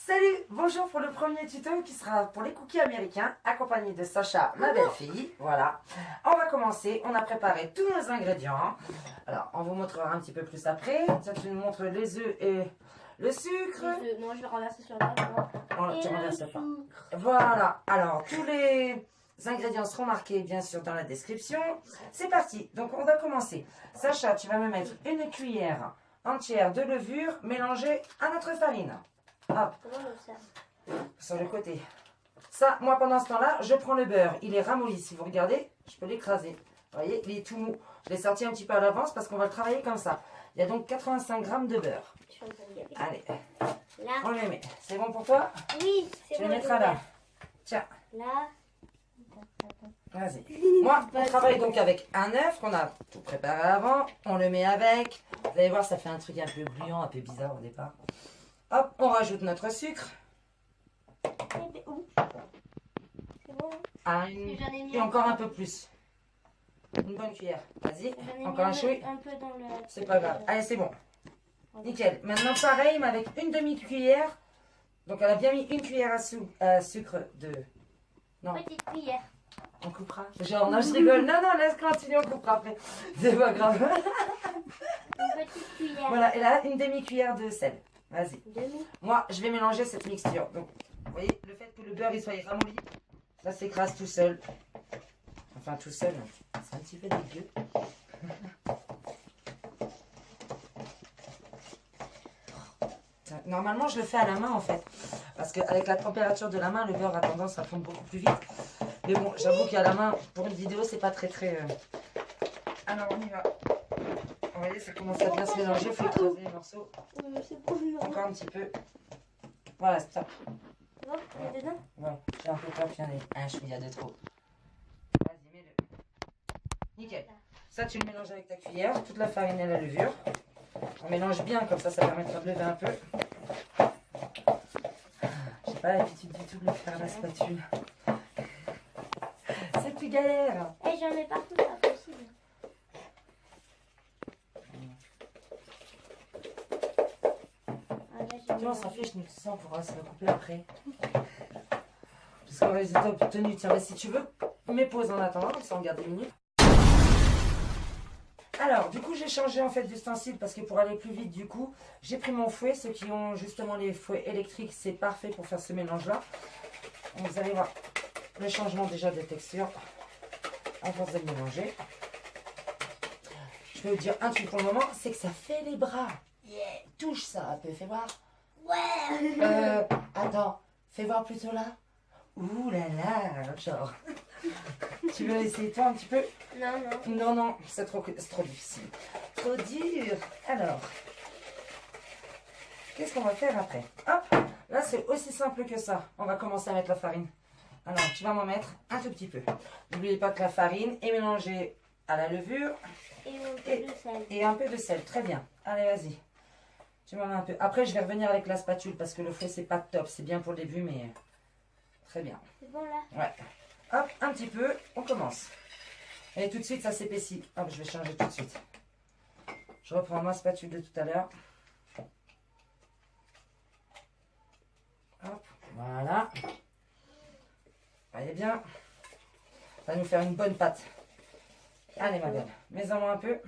Salut, bonjour pour le premier tuto qui sera pour les cookies américains, accompagné de Sacha, ma belle-fille. Voilà, on va commencer, on a préparé tous nos ingrédients. Alors, on vous montrera un petit peu plus après. Tiens, tu nous montres les œufs et le sucre. Les œufs. Non, je vais renverser sur la table. Tu renverses pas. Voilà, alors tous les ingrédients seront marqués bien sûr dans la description. C'est parti, donc on va commencer. Sacha, tu vas me mettre une cuillère entière de levure mélangée à notre farine. Hop. Comment on sert? Sur le côté. Ça, moi pendant ce temps-là, je prends le beurre. Il est ramolli. Si vous regardez, je peux l'écraser. Vous voyez, il est tout mou. Je l'ai sorti un petit peu à l'avance parce qu'on va le travailler comme ça. Il y a donc 85 grammes de beurre. Allez, Là. on les met. C'est bon pour toi? Oui, c'est Tu bon. les mettras là. Tiens, Là. vas-y. Moi, on travaille donc avec un œuf qu'on a tout préparé avant. On le met avec. Vous allez voir, ça fait un truc un peu gluant, un peu bizarre au départ. Hop, on rajoute notre sucre. C'est bon. Et encore un peu plus. Une bonne cuillère. Vas-y, encore un chouï. Un peu dans le... C'est pas grave. Allez, c'est bon. Nickel. Maintenant, pareil, mais avec une demi-cuillère. Donc, elle a bien mis une cuillère à sucre de... Non, Petite cuillère. on coupera. Genre, non, je rigole. Non, non, laisse continuer, on coupera après. C'est pas grave. Une petite cuillère. Voilà, et là, une demi-cuillère de sel. Vas-y. Demi. Moi, je vais mélanger cette mixture. Donc, vous voyez, le fait que le beurre il soit ramolli, ça s'écrase tout seul. Enfin, tout seul, c'est un petit peu dégueu. Normalement, je le fais à la main en fait. Parce qu'avec la température de la main, le beurre a tendance à fondre beaucoup plus vite. Mais bon, j'avoue qu'à la main, pour une vidéo, c'est pas très... Alors, on y va. Vous voyez, ça commence à bien se mélanger. Il faut écraser les morceaux. C'est bon, non. Encore un petit peu. Voilà, stop. C'est bon, on est dedans. Ouais, j'ai un peu peur qu'il y en ait un chouïa de trop. Vas-y, mets-le. Nickel. Ça, tu le mélanges avec ta cuillère, toute la farine et la levure. On mélange bien, comme ça permettra de lever un peu. J'ai pas l'habitude du tout de le faire à la spatule. C'est plus galère. Et j'en ai partout, c'est pas possible. Tu vois, on s'en fiche, nous, tout ça, on pourra se le couper après. Parce qu'on va les étapes obtenues. Tiens, mais si tu veux, mes pauses en attendant, comme ça on garde 10 minutes. Alors, du coup, j'ai changé en fait d'ustensile parce que pour aller plus vite, du coup, j'ai pris mon fouet. Ceux qui ont justement les fouets électriques, c'est parfait pour faire ce mélange-là. Vous allez voir le changement déjà de texture à force de le mélanger. Je vais vous dire un truc pour le moment, c'est que ça fait les bras. Yeah, touche ça un peu, fais voir. Ouais. Attends, fais voir plutôt là. Ouh là là, genre. Tu veux essayer toi un petit peu? Non, non. Non, non, c'est trop difficile. Trop dur. Alors, qu'est-ce qu'on va faire après? Hop, là c'est aussi simple que ça. On va commencer à mettre la farine. Alors, tu vas m'en mettre un tout petit peu. N'oubliez pas que la farine est mélangée à la levure. Et un peu de sel. Et un peu de sel, très bien. Allez, vas-y. Tu m'en mets un peu. Après, je vais revenir avec la spatule parce que le fouet, c'est pas top. C'est bien pour le début, mais très bien. C'est bon là? Ouais. Hop, un petit peu, on commence. Et tout de suite, ça s'épaissit. Hop, je vais changer tout de suite. Je reprends ma spatule de tout à l'heure. Hop, voilà. Voyez bien. Ça va nous faire une bonne pâte. Allez, ma belle, mets-en moi un peu.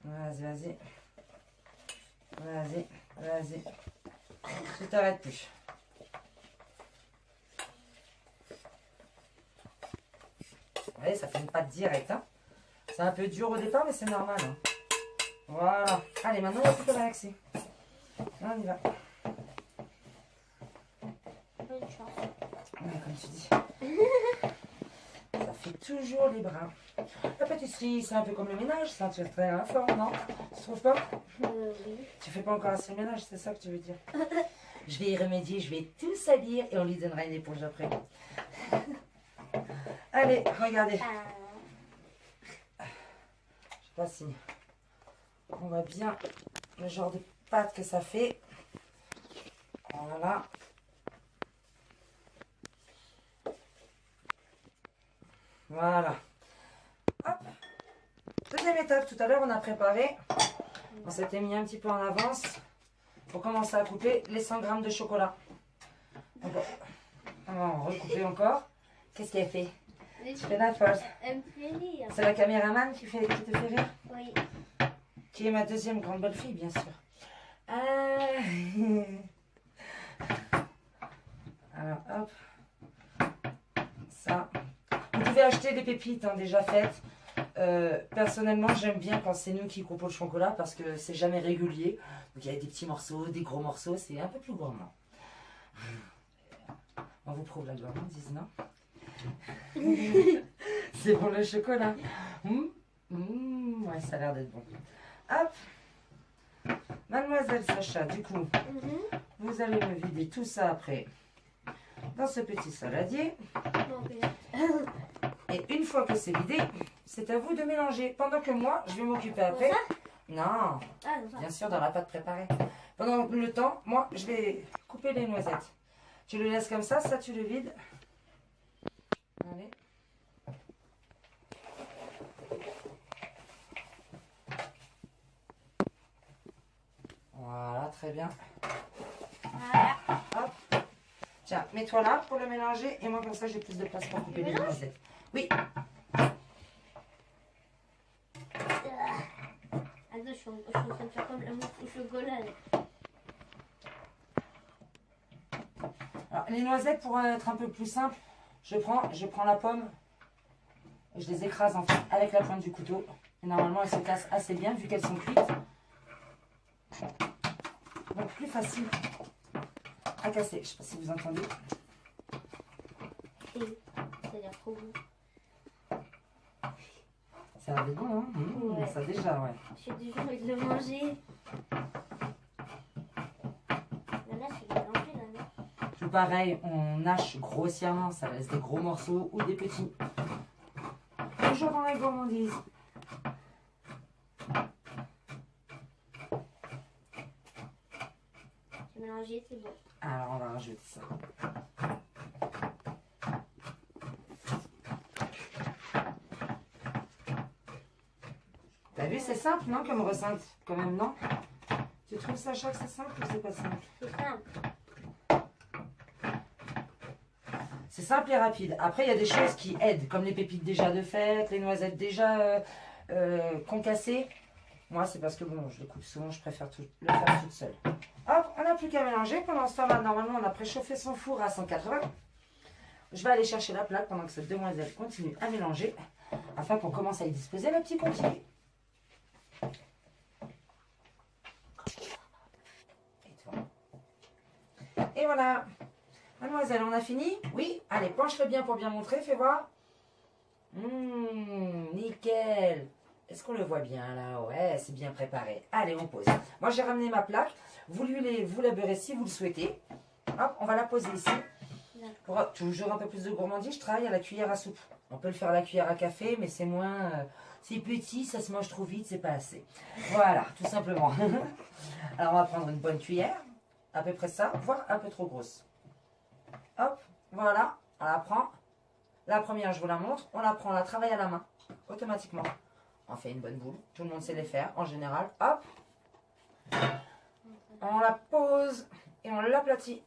Vas-y, vas-y. Vas-y, vas-y. Tu t'arrêtes plus. Vous voyez, ça fait une pâte directe. Hein. C'est un peu dur au départ, mais c'est normal. Hein. Voilà. Allez, maintenant, on va plutôt relaxer. On y va. Bonne chance. Ouais, comme tu dis. Ça fait toujours les bras. La pâtisserie, c'est un peu comme le ménage. Ça, tu es très fort, non? Tu trouves pas? Oui. Tu fais pas encore assez le ménage, c'est ça que tu veux dire? Je vais y remédier, je vais tout salir et on lui donnera une éponge après. Allez, regardez. Je sais pas si on voit bien le genre de pâte que ça fait. Voilà. Voilà. Hop. Deuxième étape, tout à l'heure on a préparé On s'était mis un petit peu en avance pour commencer à couper les 100 grammes de chocolat. Donc, on va en recouper encore. Qu'est-ce qu'elle fait? Mais Tu fais la folle. elle me fait rire. C'est la caméraman qui te fait rire? Oui. Qui est ma deuxième grande belle-fille, bien sûr. Alors, hop. Ça. Vous pouvez acheter des pépites déjà faites. Personnellement, j'aime bien quand c'est nous qui coupons le chocolat parce que c'est jamais régulier. Donc, il y a des petits morceaux, des gros morceaux. C'est un peu plus gourmand. On vous prouve la gourmandise, non? C'est pour le chocolat. Ouais, ça a l'air d'être bon. Hop. Mademoiselle Sacha, du coup, vous allez me vider tout ça après dans ce petit saladier. Et une fois que c'est vidé, c'est à vous de mélanger. Pendant que moi, je vais m'occuper après. Non, bien sûr, dans la pâte préparée. Pendant le temps, moi, je vais couper les noisettes. Tu le laisses comme ça tu le vides. Allez. Voilà, très bien. Hop. Tiens, mets-toi là pour le mélanger. Et moi, comme ça, j'ai plus de place pour couper les noisettes. Oui. Attends, je suis en train de faire comme la mousse au chocolat. Alors, les noisettes, pour être un peu plus simple, je prends la pomme et je les écrase en fait avec la pointe du couteau. Et normalement, elles se cassent assez bien vu qu'elles sont cuites. Donc, plus facile à casser. Je ne sais pas si vous entendez. Ça a l'air trop bon. Ça a l'air bon, hein? Ouais. Ça déjà, ouais. J'ai déjà envie de le manger. Là, c'est mélangé, là, non? Tout pareil, on hache grossièrement. Ça laisse des gros morceaux ou des petits. Toujours dans la gourmandise. J'ai mélangé, c'est bon. Alors, on va rajouter ça. T'as vu, c'est simple, non, comme recette, quand même, non? Tu trouves, Sacha, que c'est simple ou c'est pas simple? C'est simple. C'est simple et rapide. Après, il y a des choses qui aident, comme les pépites déjà de fête, les noisettes déjà concassées. Moi, c'est parce que, bon, je les coupe souvent, je préfère le faire toute seule. Hop, on n'a plus qu'à mélanger. Pendant ce temps-là, normalement, on a préchauffé son four à 180. Je vais aller chercher la plaque pendant que cette demoiselle continue à mélanger, afin qu'on commence à y disposer le petit coquille. Et voilà. Mademoiselle, on a fini? Oui? Allez, penche-le bien pour bien montrer, fais voir. Nickel. Est-ce qu'on le voit bien là? Ouais, c'est bien préparé. Allez, on pose. Moi, j'ai ramené ma plaque. Vous l'huilez, vous la beurrez si vous le souhaitez. Hop, on va la poser ici. Pour toujours un peu plus de gourmandise, je travaille à la cuillère à soupe. On peut le faire à la cuillère à café, mais c'est moins... c'est petit, ça se mange trop vite, c'est pas assez. Voilà, tout simplement. Alors, on va prendre une bonne cuillère. À peu près ça, voire un peu trop grosse. Hop, voilà, on la prend. La première, je vous la montre. On la prend, on la travaille à la main, automatiquement. On fait une bonne boule. Tout le monde sait les faire, en général. Hop. On la pose et on l'aplatit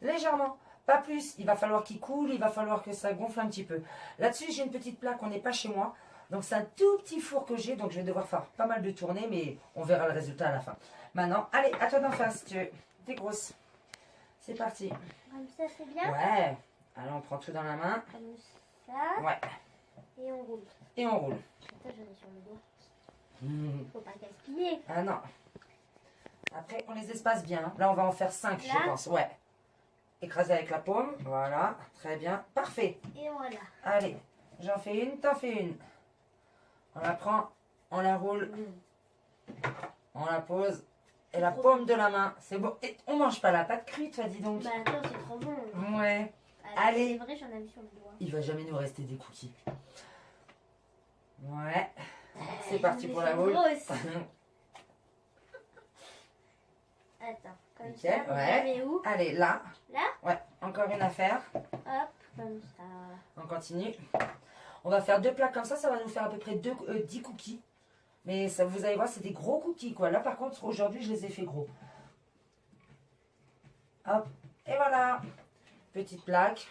légèrement. Pas plus. Il va falloir qu'il coule, il va falloir que ça gonfle un petit peu. Là-dessus, j'ai une petite plaque, on n'est pas chez moi. Donc, c'est un tout petit four que j'ai. Donc, je vais devoir faire pas mal de tournées, mais on verra le résultat à la fin. Maintenant, allez, à toi d'en faire si tu veux. T'es grosse. C'est parti. Comme ça, c'est bien? Ouais. Alors, on prend tout dans la main. Comme ça. Ouais. Et on roule. Et on roule. Attends, j'en ai sur le doigt. Faut pas gaspiller. Ah non. Après, on les espace bien. Là, on va en faire 5, je Là pense. Ouais. Écraser avec la paume. Voilà. Très bien. Parfait. Et voilà. Allez. J'en fais une, t'en fais une. On la prend, on la roule. On la pose. Et la paume de la main. C'est bon. Et on mange pas la pâte crue, toi, dis donc. Bah attends, c'est trop bon. Ouais. Allez. C'est vrai, j'en avais sur le doigt. Il va jamais nous rester des cookies. Ouais. C'est parti pour la roule. Grosse. Attends, comme Nickel, ça. ouais. Je mets où? Allez, là. Là? Ouais. Encore une affaire. Hop, comme ça. On continue. On va faire 2 plaques comme ça va nous faire à peu près 10 cookies. Mais ça, vous allez voir, c'est des gros cookies, quoi. Là, par contre, aujourd'hui, je les ai fait gros. Hop, et voilà. Petite plaque.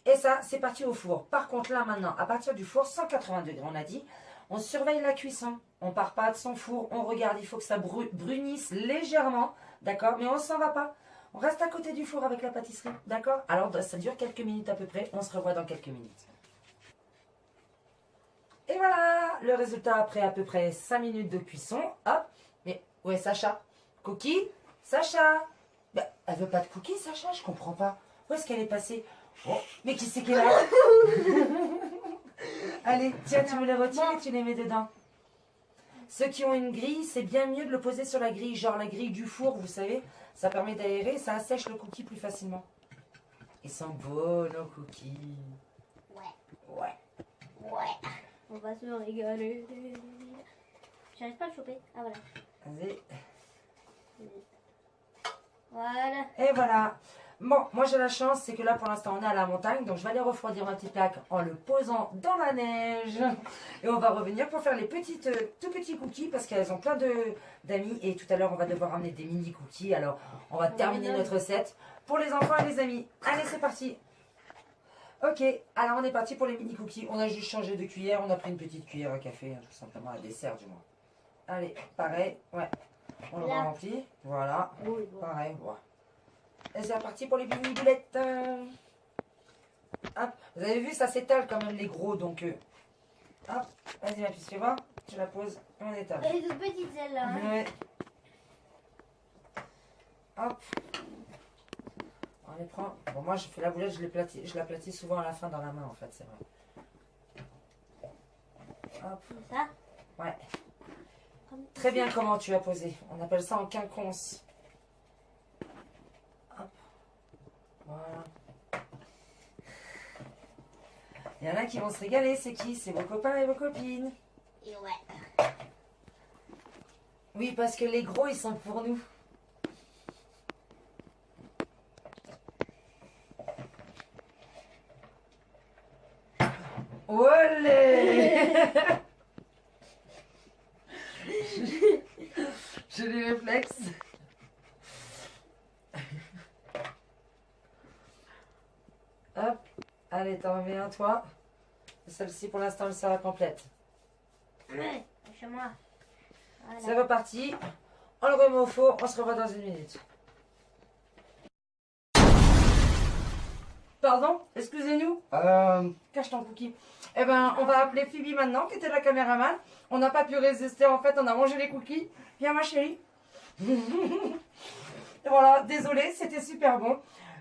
Et ça, c'est parti au four. Par contre, là, maintenant, à partir du four, 180 degrés, on a dit, on surveille la cuisson. On ne part pas de son four, on regarde, il faut que ça brunisse légèrement, d'accord? Mais on ne s'en va pas. On reste à côté du four avec la pâtisserie, d'accord? Alors, ça dure quelques minutes à peu près. On se revoit dans quelques minutes. Et voilà, le résultat après à peu près 5 minutes de cuisson. Hop, mais où est Sacha? Cookie? Sacha? Ben, elle veut pas de cookies, Sacha? Je comprends pas. Où est-ce qu'elle est passée? Oh, mais qui c'est qu'elle a? Allez, tiens, tu me les retires et tu les mets dedans. Ceux qui ont une grille, c'est bien mieux de le poser sur la grille, genre la grille du four, vous savez. Ça permet d'aérer, ça assèche le cookie plus facilement. Ils sont beaux, nos cookies. Ouais. On va se régaler. J'arrive pas à le choper. Ah voilà. Vas-y. Voilà. Et voilà. Bon, moi j'ai la chance, c'est que là pour l'instant on est à la montagne, donc je vais aller refroidir ma petite plaque en le posant dans la neige. Et on va revenir pour faire les petites, tout petits cookies parce qu'elles ont plein d'amis. Et tout à l'heure on va devoir ramener des mini cookies. Alors on va terminer notre recette pour les enfants et les amis. Allez, c'est parti. Ok, alors on est parti pour les mini cookies. On a juste changé de cuillère, on a pris une petite cuillère à café, tout simplement à dessert du moins. Allez, pareil, ouais. On le remplit, voilà. Pareil, voilà. Et c'est parti pour les mini boulettes. Hop, vous avez vu, ça s'étale quand même les gros, donc hop, vas-y ma puce, fais voir. Tu la poses et on étale. Elle est toute petite celle-là. Hein. Ouais. Hop. On les prend. Bon, moi je fais la boulette, je l'aplatis souvent à la fin dans la main en fait, c'est vrai. Hop. Comme ça. Ouais. Très bien comment tu as posé. On appelle ça en quinconce. Hop. Voilà. Il y en a qui vont se régaler, c'est qui? C'est vos copains et vos copines. Et ouais. Oui, parce que les gros, ils sont pour nous. Olé. J'ai les réflexes. Hop. Allez, t'en remets un, toi. Celle-ci, pour l'instant, elle sera complète. Chez moi. Voilà. C'est reparti. On le remet au four. On se revoit dans une minute. Pardon, excusez-nous. Cache ton cookie. Eh ben, on va appeler Phoebe maintenant, qui était la caméraman. On n'a pas pu résister, en fait, on a mangé les cookies. Viens, ma chérie. Voilà, désolé, c'était super bon.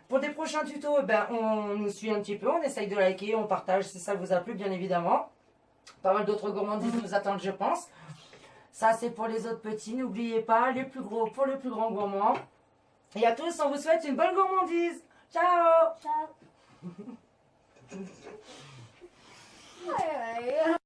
Pour des prochains tutos, eh ben, on nous suit un petit peu, on essaye de liker, on partage si ça vous a plu, bien évidemment. Pas mal d'autres gourmandises nous attendent, je pense. Ça, c'est pour les autres petits. N'oubliez pas, les plus gros pour les plus grands gourmands. Et à tous, on vous souhaite une bonne gourmandise. Ciao! Ciao.